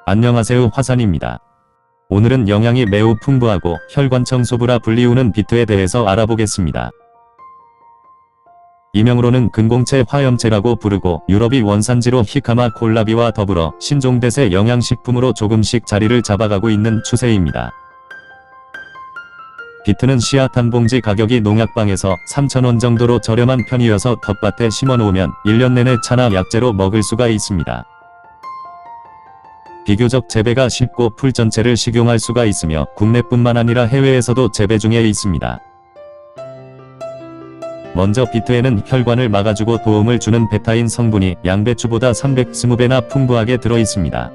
안녕하세요, 화산입니다. 오늘은 영양이 매우 풍부하고 혈관 청소부라 불리우는 비트에 대해서 알아보겠습니다. 이명으로는 근공체 화염체라고 부르고 유럽이 원산지로 히카마 콜라비와 더불어 신종대세 영양식품으로 조금씩 자리를 잡아가고 있는 추세입니다. 비트는 씨앗 한 봉지 가격이 농약방에서 3,000원 정도로 저렴한 편이어서 텃밭에 심어놓으면 1년 내내 차나 약재로 먹을 수가 있습니다. 비교적 재배가 쉽고 풀 전체를 식용할 수가 있으며 국내뿐만 아니라 해외에서도 재배 중에 있습니다. 먼저 비트에는 혈관을 막아주고 도움을 주는 베타인 성분이 양배추보다 320배나 풍부하게 들어 있습니다.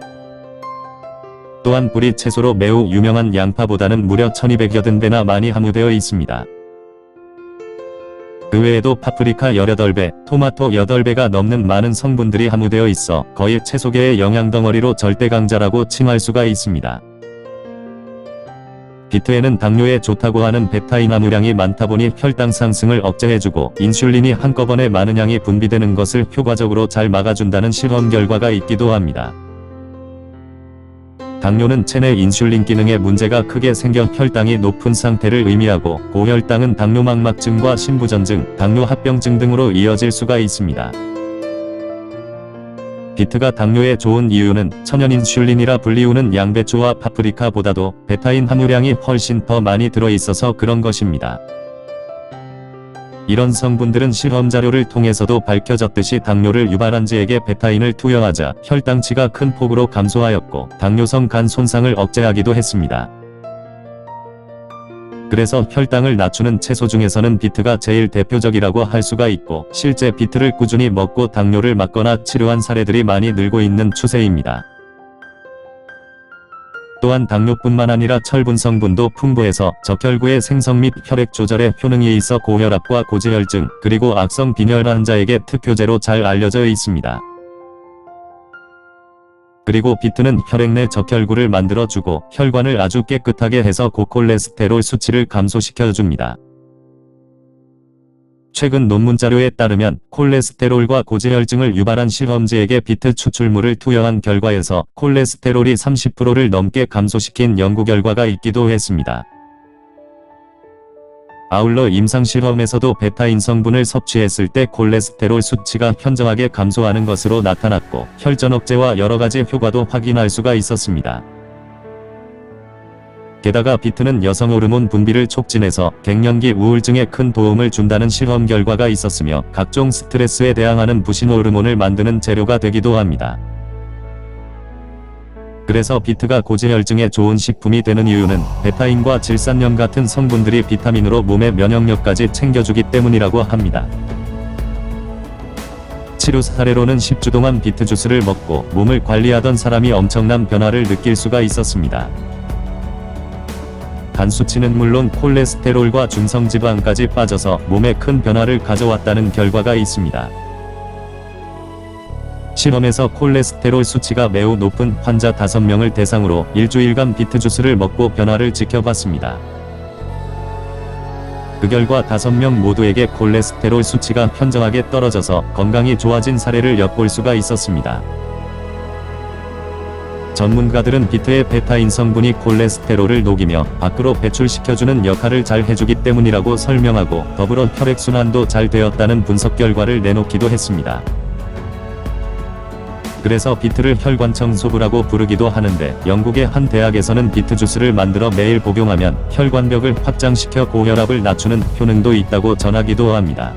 또한 뿌리 채소로 매우 유명한 양파보다는 무려 1280배나 많이 함유되어 있습니다. 그 외에도 파프리카 18배, 토마토 8배가 넘는 많은 성분들이 함유되어 있어 거의 채소계의 영양덩어리로 절대 강자라고 칭할 수가 있습니다. 비트에는 당뇨에 좋다고 하는 베타인 함유량이 많다 보니 혈당 상승을 억제해주고 인슐린이 한꺼번에 많은 양이 분비되는 것을 효과적으로 잘 막아준다는 실험 결과가 있기도 합니다. 당뇨는 체내 인슐린 기능에 문제가 크게 생겨 혈당이 높은 상태를 의미하고 고혈당은 당뇨망막증과 신부전증, 당뇨합병증 등으로 이어질 수가 있습니다. 비트가 당뇨에 좋은 이유는 천연 인슐린이라 불리우는 양배추와 파프리카보다도 베타인 함유량이 훨씬 더 많이 들어있어서 그런 것입니다. 이런 성분들은 실험 자료를 통해서도 밝혀졌듯이 당뇨를 유발한 지에게 베타인을 투여하자 혈당치가 큰 폭으로 감소하였고 당뇨성 간 손상을 억제하기도 했습니다. 그래서 혈당을 낮추는 채소 중에서는 비트가 제일 대표적이라고 할 수가 있고 실제 비트를 꾸준히 먹고 당뇨를 막거나 치료한 사례들이 많이 늘고 있는 추세입니다. 또한 당뇨뿐만 아니라 철분 성분도 풍부해서 적혈구의 생성 및 혈액 조절에 효능이 있어 고혈압과 고지혈증, 그리고 악성 빈혈 환자에게 특효제로 잘 알려져 있습니다. 그리고 비트는 혈액 내 적혈구를 만들어주고 혈관을 아주 깨끗하게 해서 고콜레스테롤 수치를 감소시켜줍니다. 최근 논문 자료에 따르면 콜레스테롤과 고지혈증을 유발한 실험지에게 비트 추출물을 투여한 결과에서 콜레스테롤이 30%를 넘게 감소시킨 연구 결과가 있기도 했습니다. 아울러 임상실험에서도 베타인 성분을 섭취했을 때 콜레스테롤 수치가 현저하게 감소하는 것으로 나타났고 혈전 억제와 여러가지 효과도 확인할 수가 있었습니다. 게다가 비트는 여성 호르몬 분비를 촉진해서 갱년기 우울증에 큰 도움을 준다는 실험 결과가 있었으며 각종 스트레스에 대항하는 부신 호르몬을 만드는 재료가 되기도 합니다. 그래서 비트가 고지혈증에 좋은 식품이 되는 이유는 베타인과 질산염 같은 성분들이 비타민으로 몸의 면역력까지 챙겨주기 때문이라고 합니다. 치료 사례로는 10주 동안 비트 주스를 먹고 몸을 관리하던 사람이 엄청난 변화를 느낄 수가 있었습니다. 간 수치는 물론 콜레스테롤과 중성지방까지 빠져서 몸에 큰 변화를 가져왔다는 결과가 있습니다. 실험에서 콜레스테롤 수치가 매우 높은 환자 5명을 대상으로 일주일간 비트 주스를 먹고 변화를 지켜봤습니다. 그 결과 5명 모두에게 콜레스테롤 수치가 현저하게 떨어져서 건강이 좋아진 사례를 엿볼 수가 있었습니다. 전문가들은 비트의 베타인 성분이 콜레스테롤을 녹이며 밖으로 배출시켜주는 역할을 잘 해주기 때문이라고 설명하고 더불어 혈액순환도 잘 되었다는 분석 결과를 내놓기도 했습니다. 그래서 비트를 혈관 청소부라고 부르기도 하는데 영국의 한 대학에서는 비트 주스를 만들어 매일 복용하면 혈관벽을 확장시켜 고혈압을 낮추는 효능도 있다고 전하기도 합니다.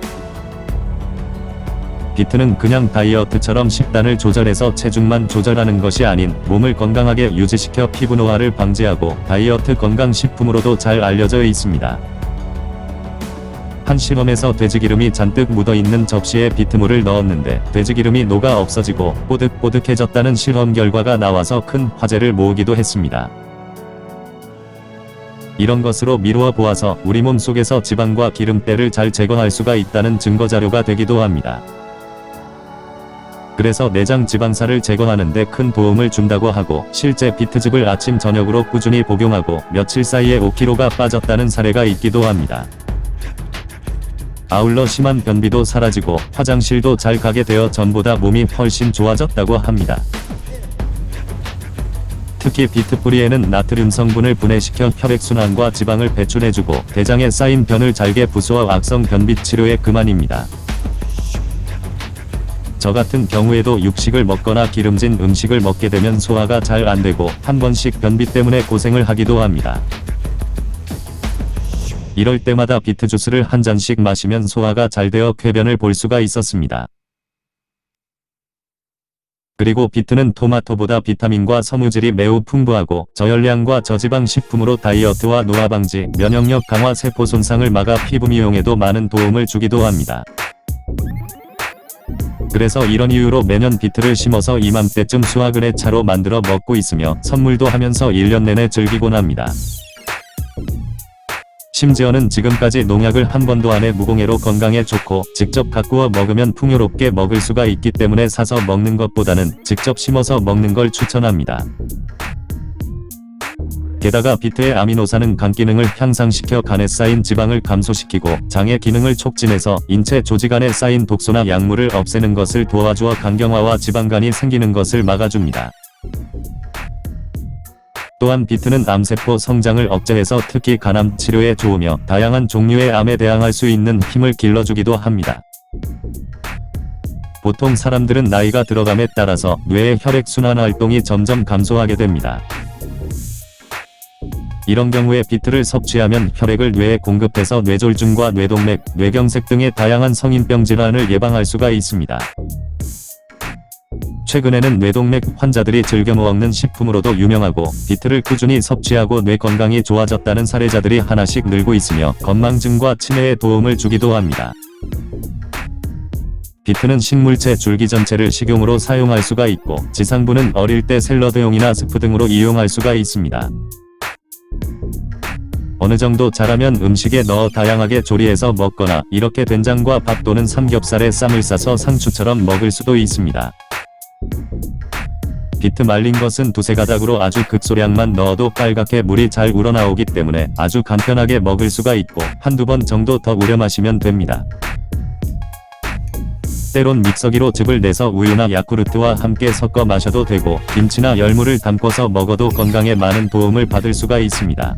비트는 그냥 다이어트처럼 식단을 조절해서 체중만 조절하는 것이 아닌 몸을 건강하게 유지시켜 피부 노화를 방지하고 다이어트 건강식품으로도 잘 알려져 있습니다. 한 실험에서 돼지기름이 잔뜩 묻어있는 접시에 비트물을 넣었는데 돼지기름이 녹아 없어지고 뽀득뽀득해졌다는 실험 결과가 나와서 큰 화제를 모으기도 했습니다. 이런 것으로 미루어 보아서 우리 몸 속에서 지방과 기름때를 잘 제거할 수가 있다는 증거자료가 되기도 합니다. 그래서 내장 지방살을 제거하는 데 큰 도움을 준다고 하고 실제 비트즙을 아침 저녁으로 꾸준히 복용하고 며칠 사이에 5kg가 빠졌다는 사례가 있기도 합니다. 아울러 심한 변비도 사라지고 화장실도 잘 가게 되어 전보다 몸이 훨씬 좋아졌다고 합니다. 특히 비트 뿌리에는 나트륨 성분을 분해시켜 혈액순환과 지방을 배출해주고 대장에 쌓인 변을 잘게 부수어 악성 변비 치료에 그만입니다. 저 같은 경우에도 육식을 먹거나 기름진 음식을 먹게 되면 소화가 잘 안되고 한 번씩 변비 때문에 고생을 하기도 합니다. 이럴 때마다 비트 주스를 한 잔씩 마시면 소화가 잘 되어 쾌변을 볼 수가 있었습니다. 그리고 비트는 토마토보다 비타민과 섬유질이 매우 풍부하고 저열량과 저지방 식품으로 다이어트와 노화 방지, 면역력 강화, 세포 손상을 막아 피부 미용에도 많은 도움을 주기도 합니다. 그래서 이런 이유로 매년 비트를 심어서 이맘때쯤 수확을 해 차로 만들어 먹고 있으며 선물도 하면서 1년 내내 즐기곤 합니다. 심지어는 지금까지 농약을 한 번도 안 해 무공해로 건강에 좋고 직접 가꾸어 먹으면 풍요롭게 먹을 수가 있기 때문에 사서 먹는 것보다는 직접 심어서 먹는 걸 추천합니다. 게다가 비트의 아미노산은 간 기능을 향상시켜 간에 쌓인 지방을 감소시키고 장의 기능을 촉진해서 인체 조직 안에 쌓인 독소나 약물을 없애는 것을 도와주어 간경화와 지방간이 생기는 것을 막아줍니다. 또한 비트는 암세포 성장을 억제해서 특히 간암 치료에 좋으며 다양한 종류의 암에 대항할 수 있는 힘을 길러주기도 합니다. 보통 사람들은 나이가 들어감에 따라서 뇌의 혈액순환 활동이 점점 감소하게 됩니다. 이런 경우에 비트를 섭취하면 혈액을 뇌에 공급해서 뇌졸중과 뇌동맥, 뇌경색 등의 다양한 성인병 질환을 예방할 수가 있습니다. 최근에는 뇌동맥 환자들이 즐겨 먹는 식품으로도 유명하고 비트를 꾸준히 섭취하고 뇌 건강이 좋아졌다는 사례자들이 하나씩 늘고 있으며 건망증과 치매에 도움을 주기도 합니다. 비트는 식물체 줄기 전체를 식용으로 사용할 수가 있고 지상부는 어릴 때 샐러드용이나 스프 등으로 이용할 수가 있습니다. 어느 정도 자라면 음식에 넣어 다양하게 조리해서 먹거나 이렇게 된장과 밥 또는 삼겹살에 쌈을 싸서 상추처럼 먹을 수도 있습니다. 비트 말린 것은 두세 가닥으로 아주 극소량만 넣어도 빨갛게 물이 잘 우러나오기 때문에 아주 간편하게 먹을 수가 있고 한두 번 정도 더 우려 마시면 됩니다. 때론 믹서기로 즙을 내서 우유나 야쿠르트와 함께 섞어 마셔도 되고 김치나 열무를 담궈서 먹어도 건강에 많은 도움을 받을 수가 있습니다.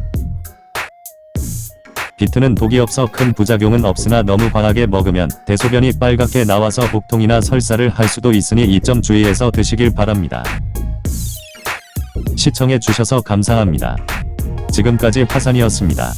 비트는 독이 없어 큰 부작용은 없으나 너무 과하게 먹으면 대소변이 빨갛게 나와서 복통이나 설사를 할 수도 있으니 이 점 주의해서 드시길 바랍니다. 시청해 주셔서 감사합니다. 지금까지 화산이었습니다.